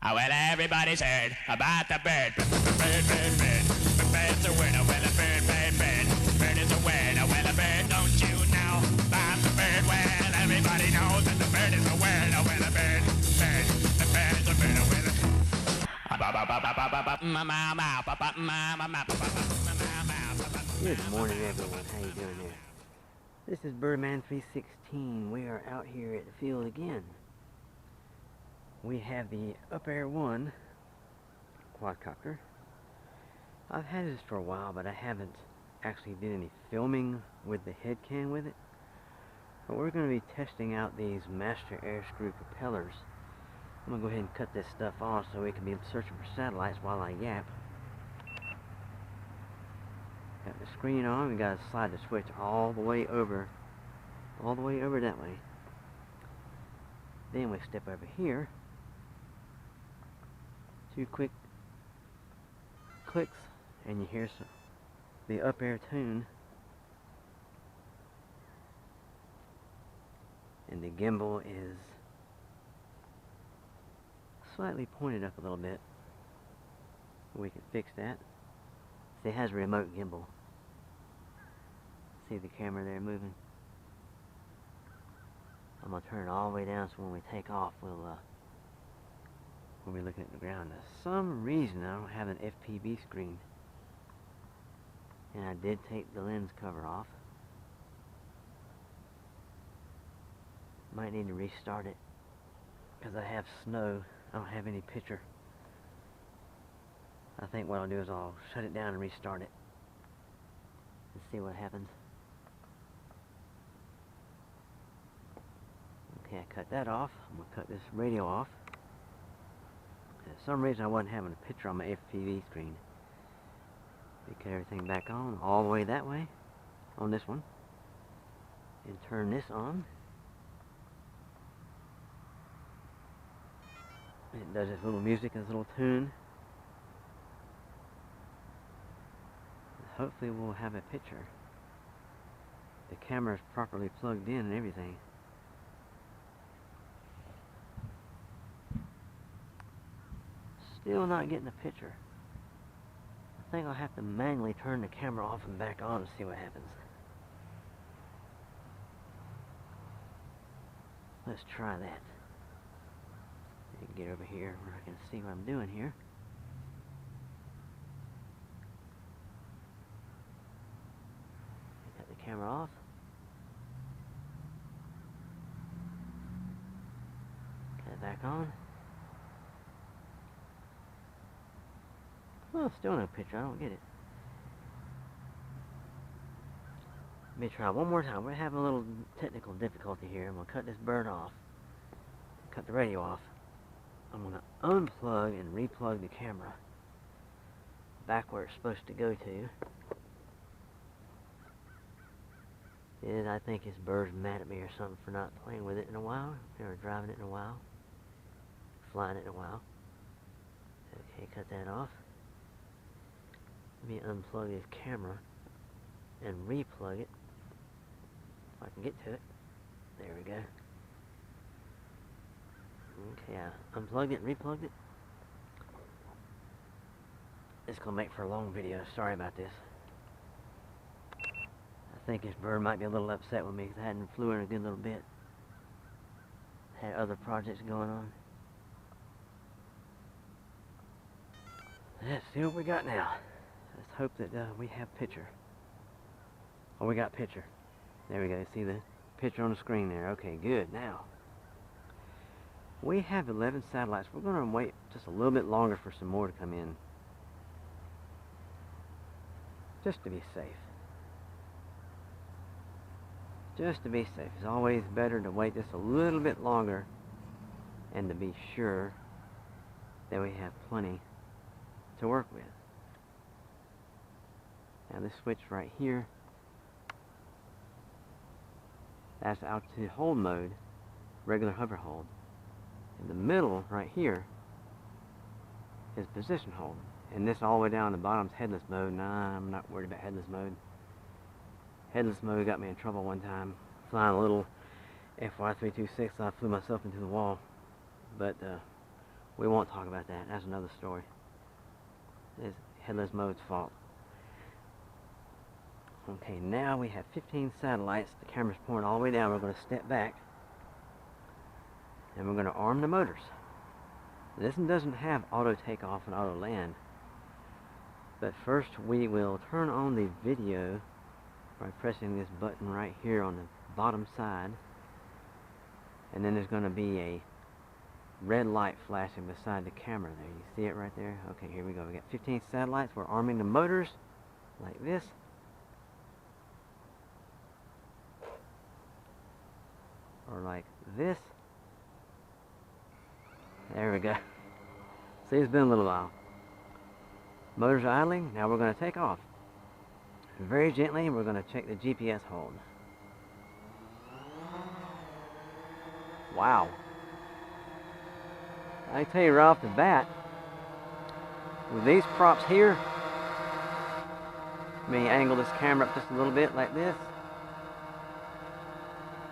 Well, everybody's heard about the bird. Bird, bird, bird. Bird's a winner. Well, a bird, bird, bird. Bird is a winner. Well, a bird, don't you know about the bird? Well, everybody knows that the bird is a winner. Well, a bird, bird. The bird is a winner. Well, good morning, everyone. How you doing there? This is Birdman 316. We are out here at the field again. We have the Upair 1 quadcopter. I've had this for a while, but I haven't actually did any filming with the head cam with it. But we're going to be testing out these master airscrew propellers. I'm going to go ahead and cut this stuff off so we can be searching for satellites while I yap. Got the screen on. We got to slide the switch all the way over that way. Then we step over here. 2 quick clicks and you hear the Upair tune, and the gimbal is slightly pointed up a little bit. We can fix that. See, it has a remote gimbal. See the camera there moving? I'm going to turn it all the way down so when we take off we'll be looking at the ground. For some reason I don't have an FPV screen, and I did take the lens cover off. Might need to restart it because I have snow. I don't have any picture. I think what I'll do is I'll shut it down and restart it and see what happens. Okay, I cut that off. I'm going to cut this radio off. For some reason I wasn't having a picture on my FPV screen. We cut everything back on all the way that way on this one, and turn this on. It does this little music, this little tune. Hopefully we'll have a picture. The camera is properly plugged in and everything. Still not getting a picture. I think I'll have to manually turn the camera off and back on and see what happens. Let's try that. Get over here where I can see what I'm doing here. Cut the camera off. Cut it back on. Well, still no picture. I don't get it. Let me try one more time. We're having a little technical difficulty here. I'm going to cut this bird off. Cut the radio off. I'm going to unplug and replug the camera back where it's supposed to go to. And I think his bird's mad at me or something for not playing with it in a while, or driving it in a while, flying it in a while. Okay, cut that off. Let me unplug his camera and replug it if I can get to it. There we go. Okay, I unplugged it and replugged it. It's going to make for a long video. Sorry about this. I think this bird might be a little upset with me because I hadn't flew in a good little bit. Had other projects going on. Let's see what we got now. Let's hope that we have picture. Oh, we got picture. There we go. See the picture on the screen there. Okay, good. Now, we have 11 satellites. We're going to wait just a little bit longer for some more to come in, just to be safe. Just to be safe. It's always better to wait just a little bit longer and to be sure that we have plenty to work with. Now this switch right here, that's altitude hold mode, regular hover hold. In the middle, right here, is position hold. And this all the way down the bottom is headless mode. Nah, I'm not worried about headless mode. Headless mode got me in trouble one time. Flying a little FY326, I flew myself into the wall. But We won't talk about that. That's another story. It's headless mode's fault. Okay, now we have 15 satellites. The camera's pointing all the way down. We're going to step back and we're going to arm the motors. This one doesn't have auto takeoff and auto land. But first we will turn on the video by pressing this button right here on the bottom side. And then there's going to be a red light flashing beside the camera there. You see it right there? Okay, here we go. We got 15 satellites. We're arming the motors like this. Or like this. There we go. See, it's been a little while. Motors are idling. Now we're going to take off. Very gently, we're going to check the GPS hold. Wow. I tell you right off the bat, with these props here, let me angle this camera up just a little bit like this.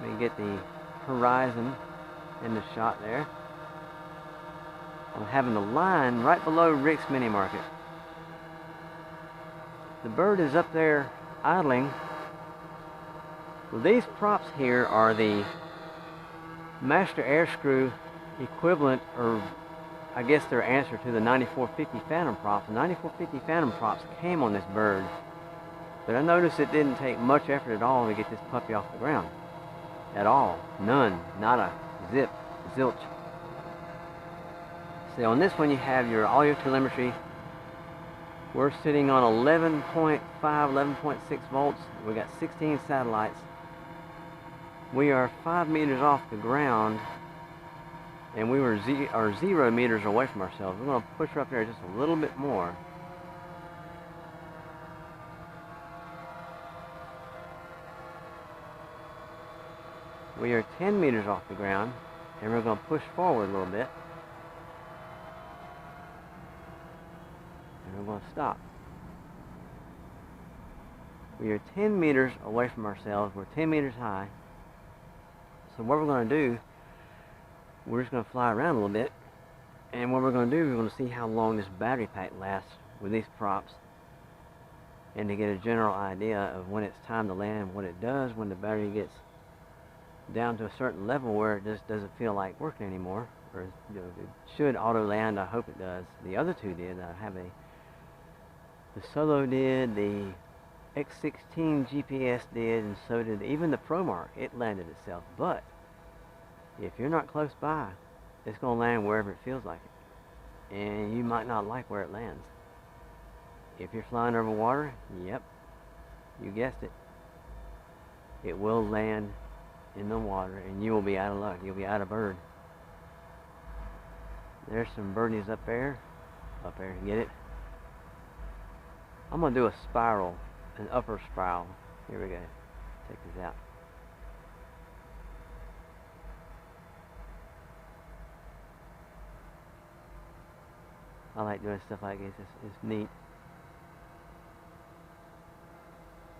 Let me get the horizon in the shot there. I'm having the line right below Rick's Mini Market. The bird is up there idling. Well, these props here are the master airscrew equivalent, or I guess their answer to the 9450 Phantom props. The 9450 Phantom props came on this bird, but I noticed it didn't take much effort at all to get this puppy off the ground. At all. None. Not a zip. Zilch. See, on this one you have all your telemetry. We're sitting on 11.5, 11.6 volts. We got 16 satellites. We are 5 meters off the ground, and we were 0 meters away from ourselves. We're going to push her up there just a little bit more. We are 10 meters off the ground, and we're going to push forward a little bit. And we're going to stop. We are 10 meters away from ourselves. We're 10 meters high. So what we're going to do, we're just going to fly around a little bit. And what we're going to do, we're going to see how long this battery pack lasts with these props. And to get a general idea of when it's time to land, what it does when the battery gets down to a certain level where it just doesn't feel like working anymore, or it should auto land. I hope it does. The other two did. I have the Solo did, the X16 GPS did, and so did even the ProMark. It landed itself. But if you're not close by, it's going to land wherever it feels like it, and you might not like where it lands. If you're flying over water, yep, you guessed it, it will land in the water, and you will be out of luck. You'll be out of bird. There's some birdies up there. Get it? I'm gonna do a spiral, an upper spiral. Here we go. Check this out. I like doing stuff like this. It's neat.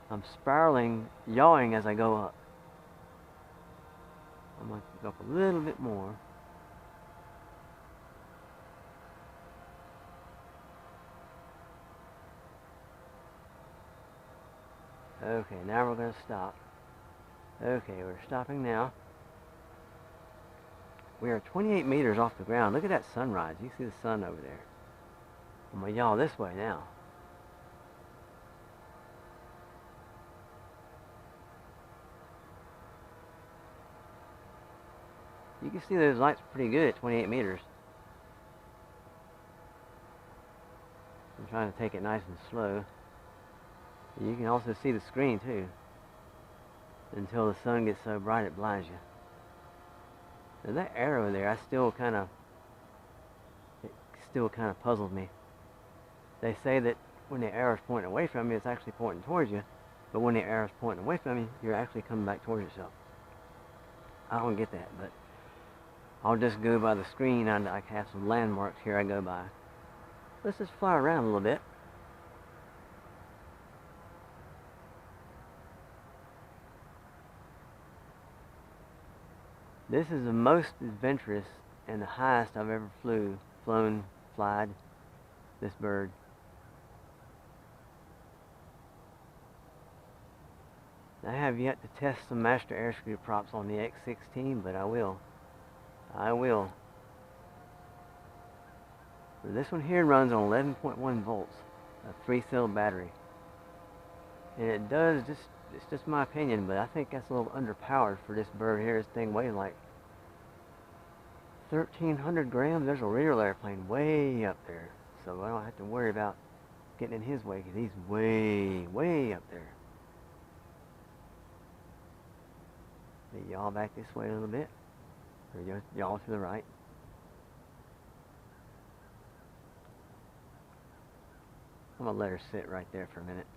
I'm spiraling, yawing as I go up. I'm going to go up a little bit more. Okay, now we're going to stop. Okay, we're stopping now. We are 28 meters off the ground. Look at that sunrise. You see the sun over there. I'm going to yaw this way now. You can see those lights pretty good at 28 meters. I'm trying to take it nice and slow. You can also see the screen too, until the sun gets so bright it blinds you. Now that arrow there, it still kind of puzzles me. They say that when the arrow's pointing away from you, it's actually pointing towards you, but when the arrow's pointing away from you, you're actually coming back towards yourself. I don't get that, but I'll just go by the screen. I have some landmarks here I go by. Let's just fly around a little bit. This is the most adventurous and the highest I've ever flied this bird. I have yet to test some master airscrew props on the X16, but I will. So this one here runs on 11.1 volts, a 3-cell battery. And it does just, it's just my opinion, but I think that's a little underpowered for this bird here. This thing weighs like 1,300 grams. There's a real airplane way up there, so I don't have to worry about getting in his way, because he's way up there. Let yaw back this way a little bit, or yaw to the right. I'm going to let her sit right there for a minute.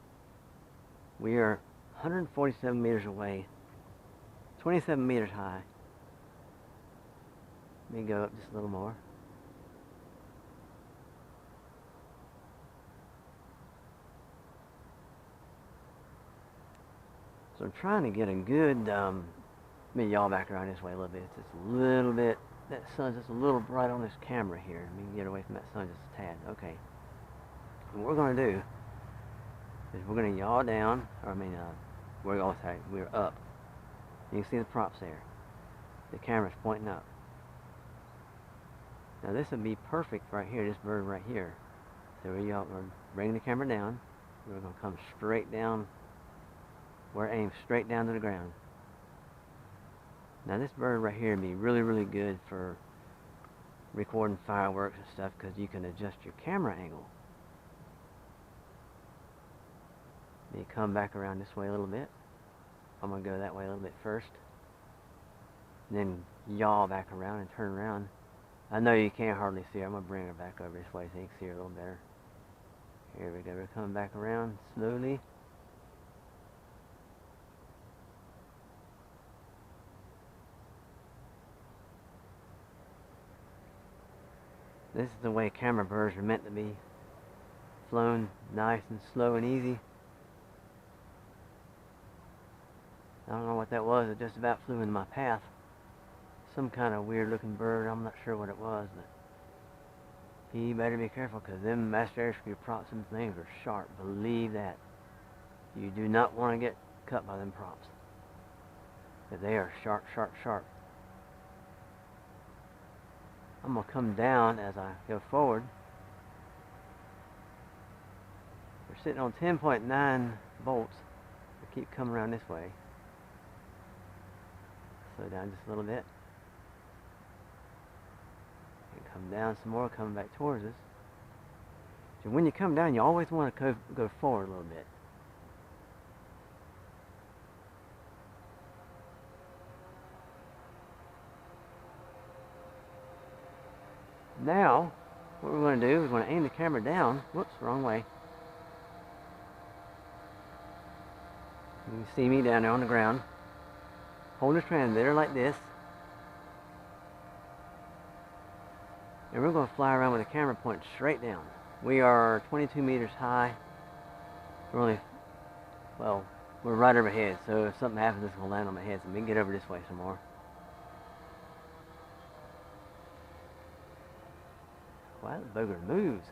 We are 147 meters away, 27 meters high. Let me go up just a little more. So I'm trying to get a good, let me yaw back around this way a little bit. It's just a little bit, that sun's just a little bright on this camera here. Let me get away from that sun just a tad. Okay. What we're going to do is we're going to yaw down, or we're up. You can see the props there. The camera's pointing up. Now this would be perfect right here, this bird right here. So we're bringing the camera down. We're going to come straight down. We're aimed straight down to the ground. Now this bird right here would be really good for recording fireworks and stuff, because you can adjust your camera angle. Let me come back around this way a little bit. I'm going to go that way a little bit first. And then yaw back around and turn around. I know you can't hardly see her. I'm going to bring her back over this way so you can see her a little better. Here we go. We're coming back around slowly. This is the way camera birds are meant to be. Flown nice and slow and easy. I don't know what that was. It just about flew into my path. Some kind of weird looking bird. I'm not sure what it was, but you better be careful, because them master airscrew props and things are sharp. Believe that. You do not want to get cut by them props, because they are sharp. I'm going to come down as I go forward. We're sitting on 10.9 volts. I keep coming around this way. Slow down just a little bit. And come down some more, coming back towards us. So when you come down, you always want to go forward a little bit. Now, what we're going to do is we're going to aim the camera down. Whoops, wrong way. You can see me down there on the ground. Hold the transmitter like this. And we're going to fly around with the camera pointed straight down. We are 22 meters high. We're right overhead, so if something happens, it's going to land on my head. So we can get over this way some more. Wow, the booger moves.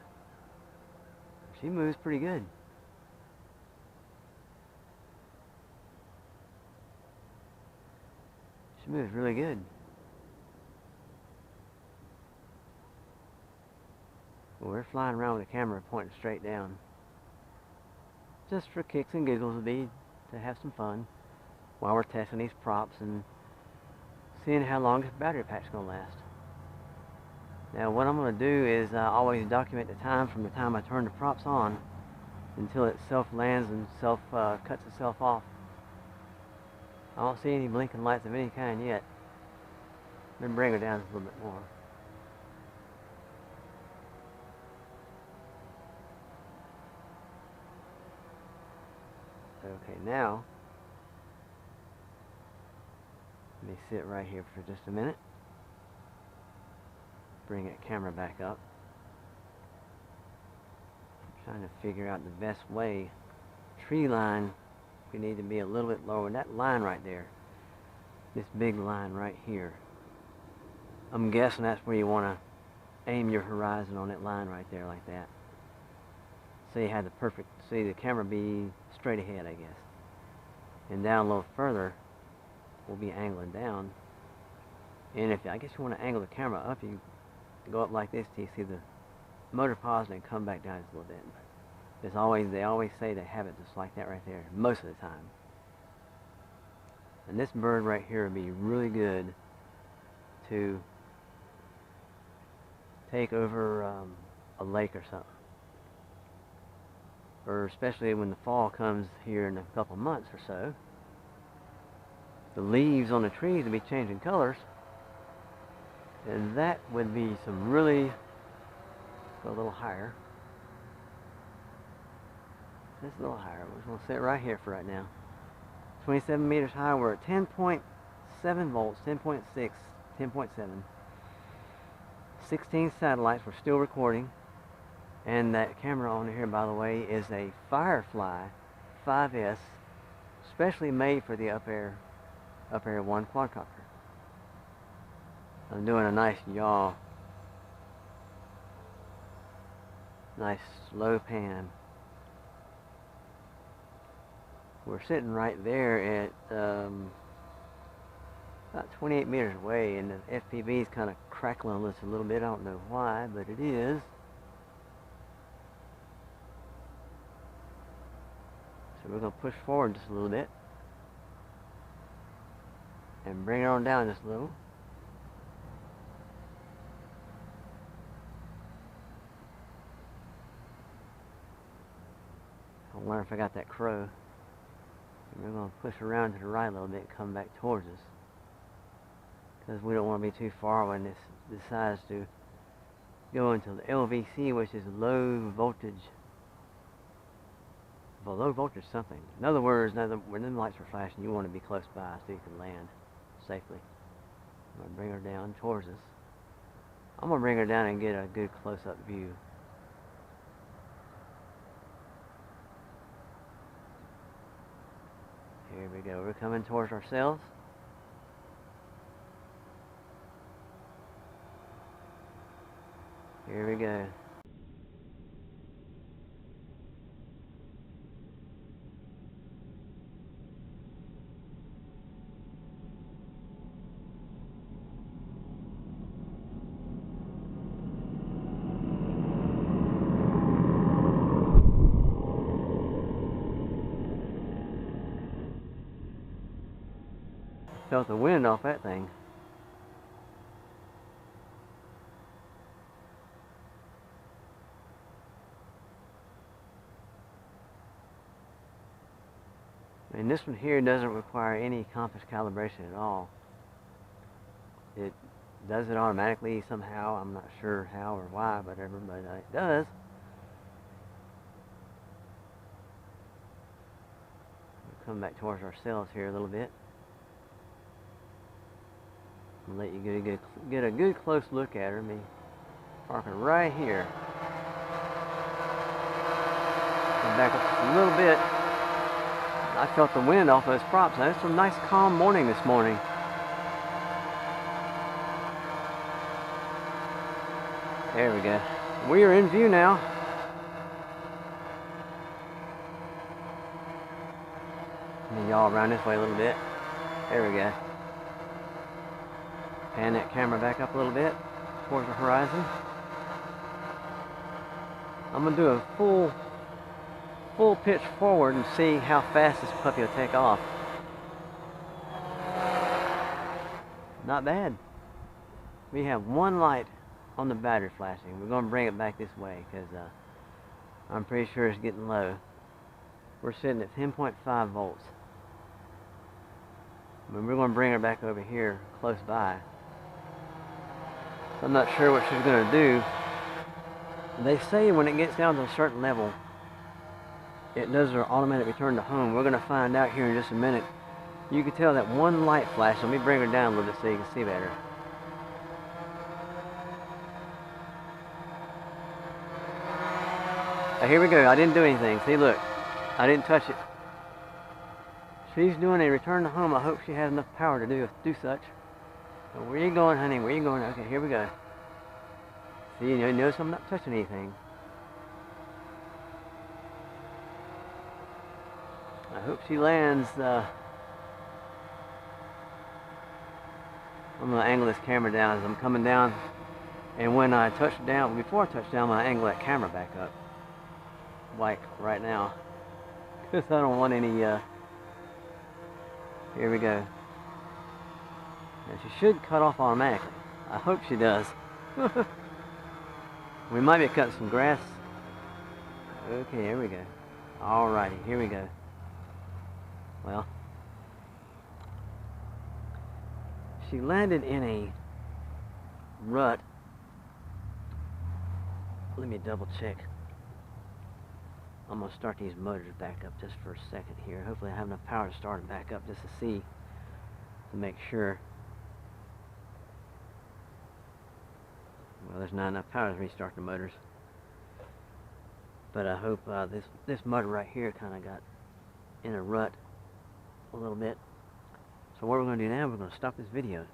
She moves pretty good. She moves really good. Well, we're flying around with the camera pointing straight down. Just for kicks and giggles, would be to have some fun while we're testing these props and seeing how long this battery pack's going to last. Now what I'm going to do is always document the time from the time I turn the props on until it self-lands and cuts itself off. I don't see any blinking lights of any kind yet. Let me bring her down a little bit more. Okay, now let me sit right here for just a minute. Bring that camera back up. I'm trying to figure out the best way. Tree line, we need to be a little bit lower. That line right there, this big line right here, I'm guessing that's where you want to aim your horizon on that line right there, like that. So you have the perfect, see the camera be straight ahead, I guess. And down a little further, we'll be angling down. And if I guess you want to angle the camera up, you go up like this till you see the motor pause and then come back down just a little bit. There's always, they always say to have it just like that right there, most of the time. And this bird right here would be really good to take over a lake or something. Or especially when the fall comes here in a couple months or so. The leaves on the trees will be changing colors. And that would be some really, go a little higher. Just a little higher. We're just going to sit right here for right now. 27 meters high. We're at 10.7 volts, 10.6, 10.7. 16 satellites. We're still recording. And that camera on here, by the way, is a Firefly 5S, specially made for the upair One quadcopter. I'm doing a nice yaw, nice slow pan. We're sitting right there at about 28 meters away, and the FPV is kind of crackling on this a little bit. I don't know why, but it is. So we're going to push forward just a little bit and bring it on down just a little. I wonder if I got that crow. And we're going to push around to the right a little bit and come back towards us, because we don't want to be too far when this decides to go into the LVC, which is low voltage. Well, low voltage something. In other words, when them lights are flashing, you want to be close by so you can land safely. I'm going to bring her down towards us. I'm going to bring her down and get a good close-up view. Here we go. We're coming towards ourselves. Here we go. Felt the wind off that thing. And this one here doesn't require any compass calibration at all. It does it automatically somehow. I'm not sure how or why, whatever, but it does. We'll come back towards ourselves here a little bit. I'll let you get a good close look at her. Me parking right here. Come back up just a little bit. I felt the wind off those props. Now, it's a nice calm morning this morning. There we go. We are in view now. Let me yaw around this way a little bit. There we go. Pan that camera back up a little bit towards the horizon. I'm going to do a full pitch forward and see how fast this puppy will take off. Not bad. We have one light on the battery flashing. We're going to bring it back this way because I'm pretty sure it's getting low. We're sitting at 10.5 volts. But we're going to bring her back over here close by. I'm not sure what she's going to do. They say when it gets down to a certain level, it does her automatic return to home. We're going to find out here in just a minute. You can tell that one light flash. Let me bring her down a little bit so you can see better. Here we go. I didn't do anything. See, look. I didn't touch it. She's doing a return to home. I hope she has enough power to do such. Oh, where you going, honey? Where you going? Okay, here we go. See, you notice I'm not touching anything. I hope she lands. I'm going to angle this camera down as I'm coming down. And when I touch down, before I touch down, I'm going to angle that camera back up. Like right now. Because I don't want any, here we go. Now she should cut off automatically. I hope she does. We might be cutting some grass. Okay, here we go. Alrighty, here we go. Well, she landed in a rut. Let me double check. I'm going to start these motors back up just for a second here. Hopefully I have enough power to start them back up just to see, to make sure. Well, there's not enough power to restart the motors. But I hope this motor right here kind of got in a rut a little bit. So what we're going to do now, we're going to stop this video.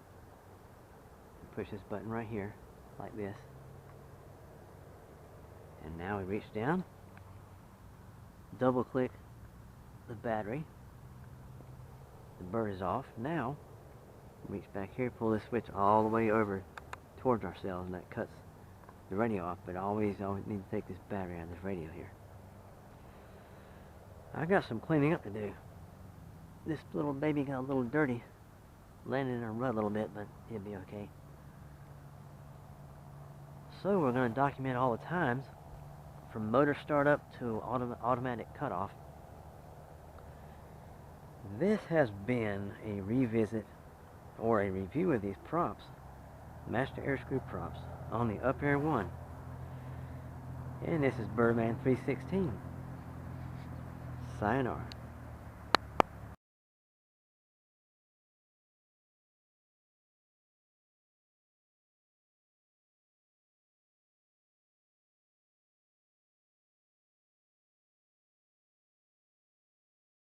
Push this button right here, like this. And now we reach down, double click the battery. The bird is off. Now, reach back here, pull this switch all the way over towards ourselves, and that cuts the radio off. But always need to take this battery out of this radio here. I got some cleaning up to do. This little baby got a little dirty, landed in a rut a little bit, but it'll be okay. So we're going to document all the times from motor startup to automatic cutoff. This has been a revisit or a review of these props, master airscrew props, on the upair 1. And this is Birdman 316. Sayonara.